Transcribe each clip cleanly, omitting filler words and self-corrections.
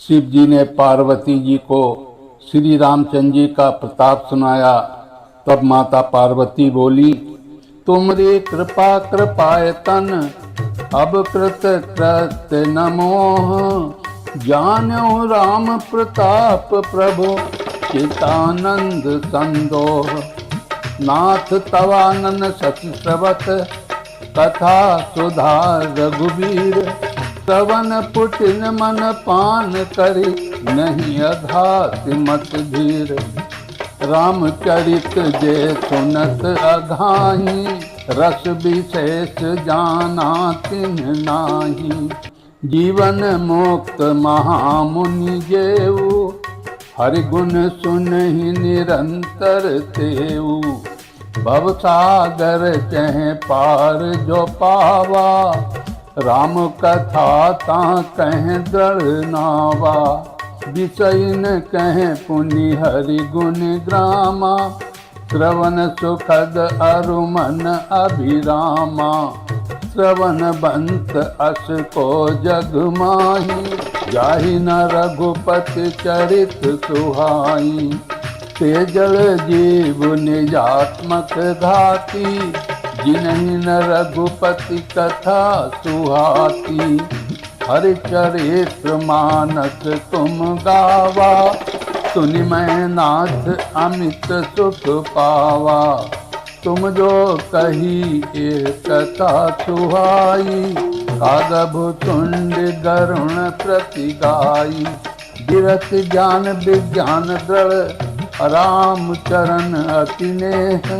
शिव जी ने पार्वती जी को श्री रामचंद्र जी का प्रताप सुनाया। तब माता पार्वती बोली, तुमरी कृपा कृपाए तन अब कृत कृत्य न मोह। जान्यो राम प्रताप प्रभु चितानंद संदोह। नाथ तवानन सच श्रवत कथा सुधा रघुबीर। श्रवण पुटिन मन पान करी नहीं अघात मत धीर। रामचरित जे सुनत अघाही रस विशेष जाना तिन नाही। जीवन मुक्त महामुनि जेऊ हरि गुण सुनहि निरंतर तेऊ। भवसागर चह पार जो पावा राम कथा ता कह दृढ़ नावा। विषयन कह पुनि हरि गुण ग्रामा। श्रवण सुखद अरुमन अभिरामा। श्रवण बंत अस को जग माही। जाहि न रघुपति चरित सुहाई। तेजल जीव निजात्मक घाती। जिन्हि न रघुपति कथा सुहाती। हरिचरित्र मानस तुम गावा। सुनि मैं नाथ अमित सुख पावा। तुम जो कही एक कथा सुहाई। कागभु तुंड गरुण प्रति गाई। गिरत ज्ञान विज्ञान दृढ़ राम चरण अति नेह।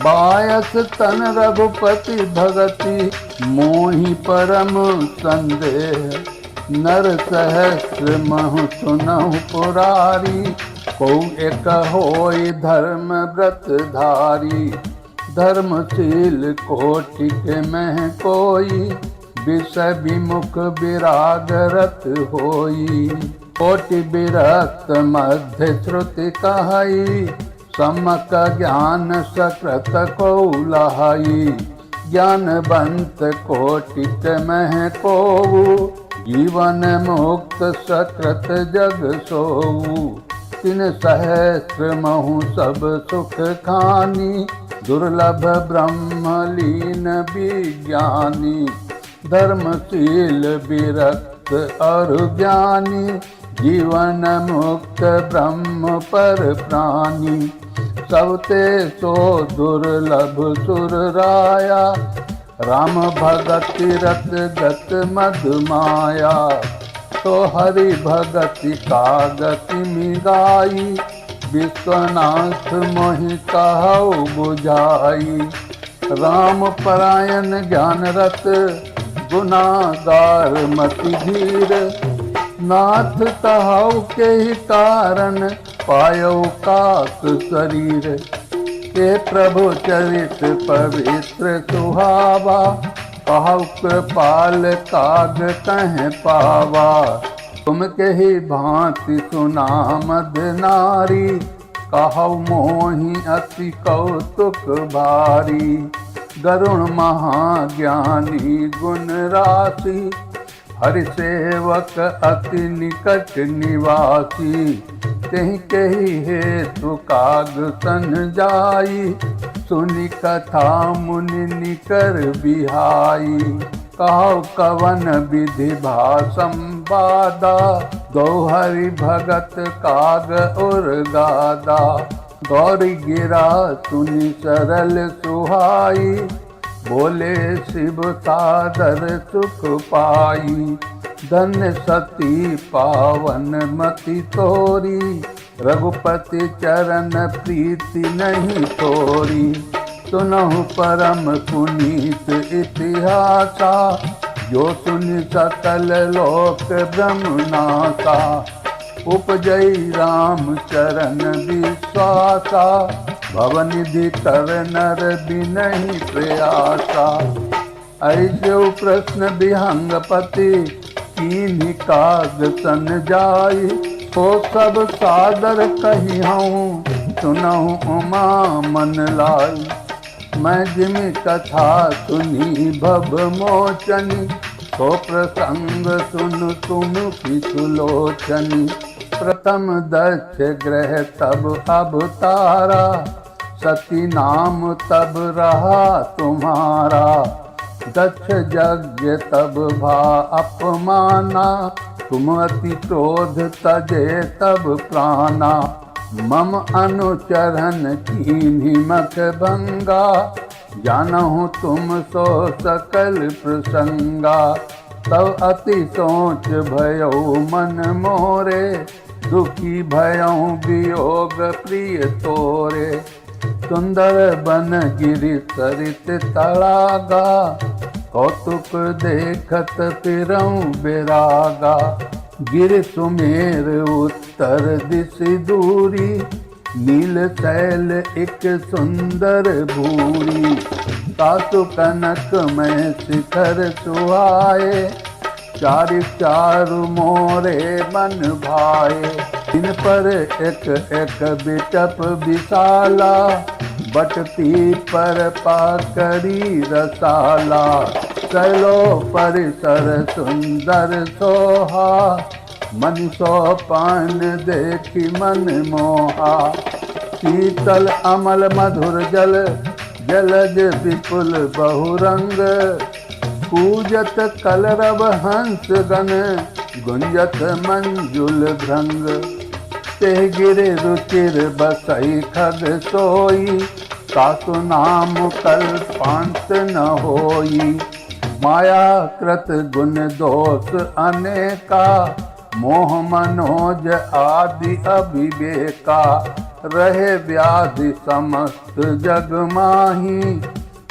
बायस तन रघुपति भगति मोहि परम संदेह। नर सहस्र महु सुनहु पुरारी। को एक होय धर्म व्रत धारी। धर्मशील कोटि के मह कोई। विषय विमुख विराग रत होई। कोटि विरक्त मध्य श्रुति कहाई। समक ज्ञान सकृत को लहाई। ज्ञानवंत कोटिक मह कोऊ। जीवन मुक्त सकृत जग सोऊ। तिन सहस्र महु सब सुख खानी। दुर्लभ ब्रह्म लीन विज्ञानी। धर्मशील विरक्त और ज्ञानी। जीवन मुक्त ब्रह्म पर प्राणी। सबते सो दुर्लभ सुर राया। राम भगति रत गत मधु माया। तो हरि भगति कागति मिगाई। विश्वनाथ मोहि कहु बुझाई। राम परायण ज्ञान रत गुनागार मति धीर। नाथ कहु के कारण पायो काक शरीर। के प्रभु चरित पवित्र सुहावा। कहु कृपाल काग कह पावा। तुम के ही भांति सुना मद नारी। कहु मोहि अति कौतुक भारी। गरुण महाज्ञानी गुण राशि। हरि सेवक अति निकट निवासी। तेहि केहि हेतु काग सन जाई। सुनि कथा मुनि निकर बिहाई। कहु कवन विधि भाषम बादा। गौ हरि भगत काग उर गादा। गौरी गिरा सुनि सरल सुहाई। बोले शिव सादर सुख पाई। धन्य सती पावन मति तोरी। रघुपति चरण प्रीति नहीं तोरी। सुनहु परम पुनीत इतिहासा। जो सुनि सकल लोक ब्रह्मनासा। उपजई राम चरण विश्वासा। भवनिधि कर नर बिनहि प्रयासा। ऐसे प्रश्न विहंगपति। कीन्ही काग सन जाई। तो सब सादर कही हूँ सुनहु उमा मन लाई। मैं जिमि कथा सुनी भव मोचनी। तो प्रसंग सुन तुम की सुलोचनी। प्रथम दक्ष ग्रह तब अवतारा, सती नाम तब रहा तुम्हारा। दक्ष यज्ञ तब भा अपमाना, तुम अति क्रोध तजे तब प्राणा। मम अनुचरण कीन्ही मख भंगा, जानहु तुम सो सकल प्रसंगा। तब अति सोच भयो मन मोरे, दुखी भयऊ वियोग प्रिय तोरे। सुंदर बन गिरि सरित तड़ागा, कौतुक देखत फिरऊं बिरागा। गिर सुमेर उत्तर दिश दूरी, नील शैल एक सुंदर भूरी। सासु कनक में शिखर सुहाए, चारि चारु मोरे मन भाए। इन पर एक एक बिटप विशाला, बटती पर पाकड़ी रसाला। चलो परिसर सुंदर सोहा, मन सोपान देखी मन मोहा। शीतल अमल मधुर जल, जलज विपुल बहुरंग। पूजत कलरव हंस गण, गुंजत मंजुल भृंग। ते गिर रुचिर बसई खग सोई, सासु नाम कल्पांत न होई। माया कृत गुण दोष अनेका, मोह मनोज आदि अविवेका। रहे व्याधि समस्त जग माही,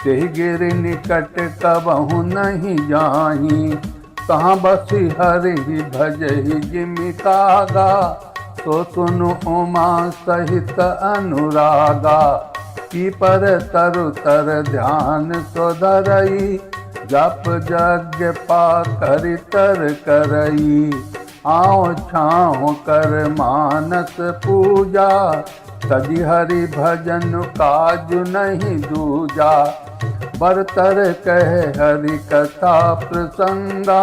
तेहि गिर निकट कबहु नहीं जाही। तहाँ बसी हरि भजहि जिमि कागा, तो सुनु उमा सहित अनुरागा। की पर तरु तर ध्यान सो धरई, जप यज्ञ पा करि तर करई। आओ छाओ कर मानस पूजा, तजी हरि भजन काज नहीं दूजा। बरतर कह हरि कथा प्रसंगा,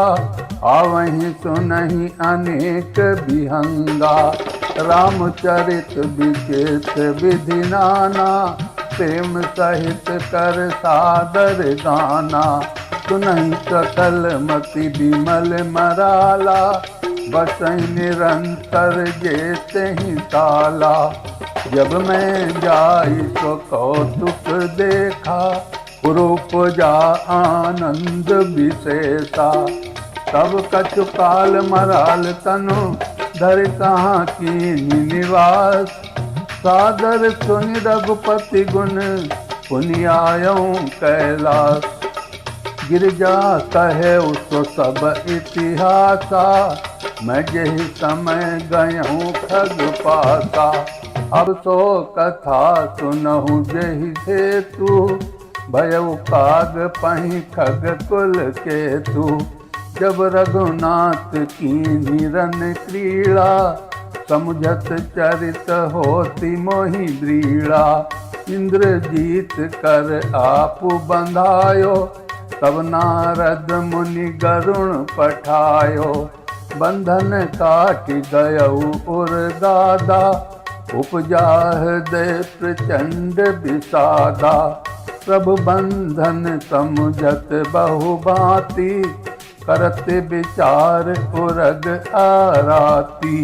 आवहीं सुनहि अनेक विहंगा। रामचरित विचेत विधि नाना, प्रेम सहित कर सादर गाना। सुनहि सकल मति विमल मराला, बसहि निरंतर जेते ही ताला। जब मैं जाई सो कौतुक देखा, पुरुपजा आनंद विशेषा। तब कछु काल मराल तनु, धर कहाँ की निवास। सादर सुनि रघुपति गुण, पुनि आयऊं कैलास। गिरजा कहे सो सब इतिहासा, मैं जही समय गयऊं खग पासा। अब सो कथा सुनहु जही सेतु, भयउ काग पहि खग कुल केतु। जब रघुनाथ कीन्ही रन क्रीड़ा, समुझत चरित होती मोहि ब्रीड़ा। इंद्रजीत कर आपु बंधायो, तब नारद मुनि गरुण पठायो। बंधन काट गयऊ उर दादा, उपजा हृदय प्रचंड विषादा। प्रभु बंधन समुझत बहु भांति, करत विचार उरग आराती।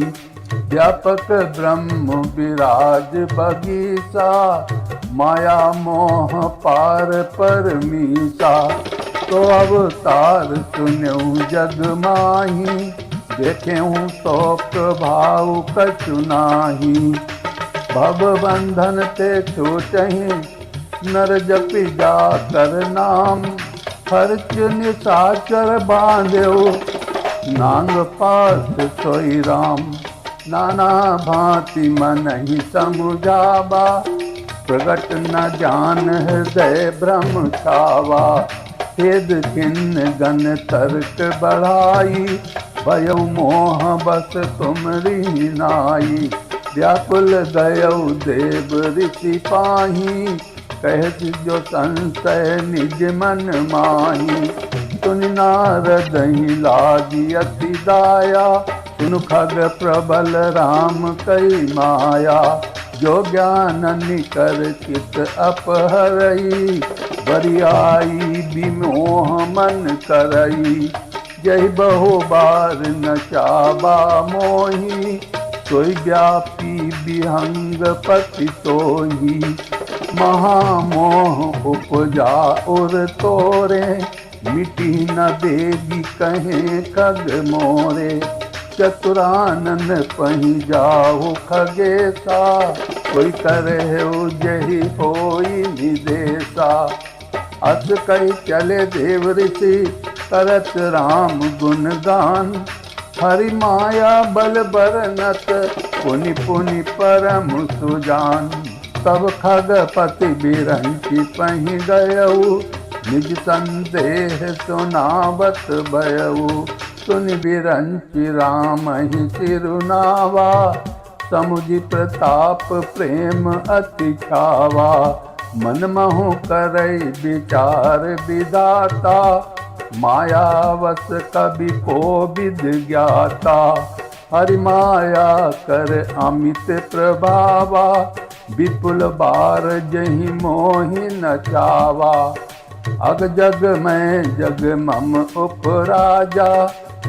व्यापक ब्रह्म विराज बगीचा, माया मोह पार परमीसा। तो अवतार सुन्यऊ जग माही, देखेऊ तो प्रभाव कछु नाही। भव बंधन ते छूटहि, नर जपि जाकर नाम। खर्च निशाचर बांधेऊ, नांग पास सोई राम। नाना भांति मन ही समुझावा, प्रगट न जान हृदय भ्रम छावा। खेद खिन्न गन तर्क बढ़ाई, भयउ मोह बस तुमरी नाई। व्याकुल गयऊ देव ऋषि पाही, कहत जो संशय निज मन माही। सुनि नारद ही लागी अति दाया, सुनु खग प्रबल राम कई माया। जो ज्ञान निकर चित अपहरई, बरियाई विमोह मन करई। जय बहु बार न चाबा मोही, सोई व्यापी विहंग पति सोही। महामोह उपजा उर तोरे, मिटी न देगी कहें खग मोरे। चतुरानन पही जाओ खगेसा, कोई करे जही होई निदेशा। अस कही चले देव ऋषि, करत राम गुणगान। हरि माया बल बरनत, पुनि पुनि परम सुजान। तब खगपति बिरंचि पहि गयऊ, निज संदेह सुनावत भयऊ। सुनि बिरंचि राम ही सिरुनावा, समुझि प्रताप प्रेम अति छावा। मन महु करई विचार विधाता, मायावश कवि को विद ज्ञाता। हरि माया कर अमित प्रभावा, विपुल बार जहि मोहि न चावा। अग जग में जग मम उपराजा,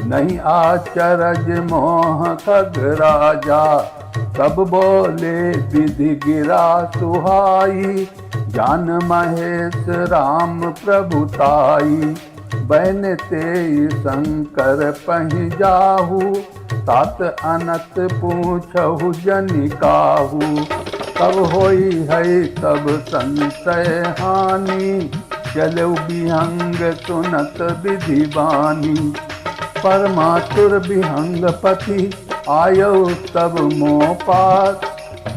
नहीं आचरज मोह खग राजा। तब बोले विधि गिरा सुहाई, जान महेश राम प्रभुताई। बैन ते शंकर पहि जाहू, तात अनत पूछहु जनि काहू। तब होई है तब संशय हानि, चलऊ विहंग सुनत विधि बानी। परमातुर विहंग पति आयऊ तब मोह पास,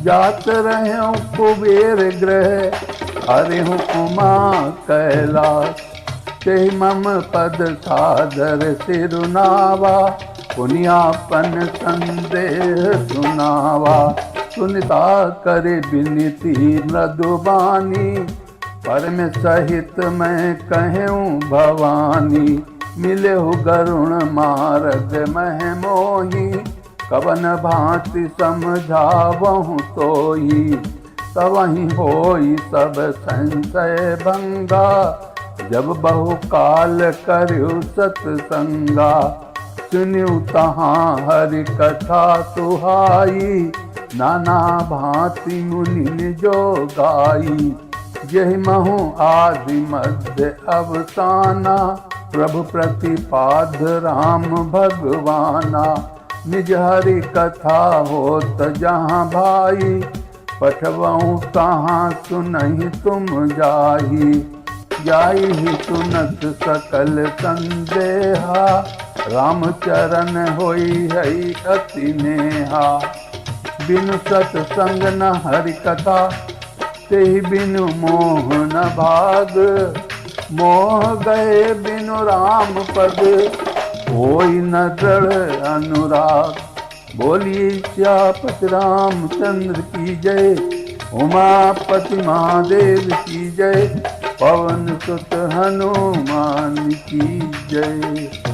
जात रहूं कुबेर ग्रह, हरिहु उमा कैलाश। ते मम पद सादर सिरुनावा, पुनियापन संदेह सुनावा। सुनिता करे विनती मृदुबानी, परम सहित मैं कहूँ भवानी। मिलेहु गरुण मार्ग मह मोही, कवन भांति समझावहु तोही। तवहि होई सब संशय भंगा, जब बहु काल करु सतसंगा। सुनिउ तहाँ हरि कथा सुहाई, नाना भांति मुनि जो गाई। यही महु आदि मध्य अवसाना, प्रभु प्रतिपाद राम भगवाना। निज हरि कथा होत जहाँ भाई, पठवऊँ तहाँ सुनहि तुम जाही। जाई ही सुनत सकल संदेहा, राम चरण होई है अति नेहा। बिनु सतसंग न हरि कथा, तेहि बिनु मोह न भाग। मोह गए बिनु राम पद, कोई न दृढ़ अनुराग। बोलिए श्यापति रामचंद्र की जय, उमापति महादेव की जय, पवन सुत हनुमान की जय।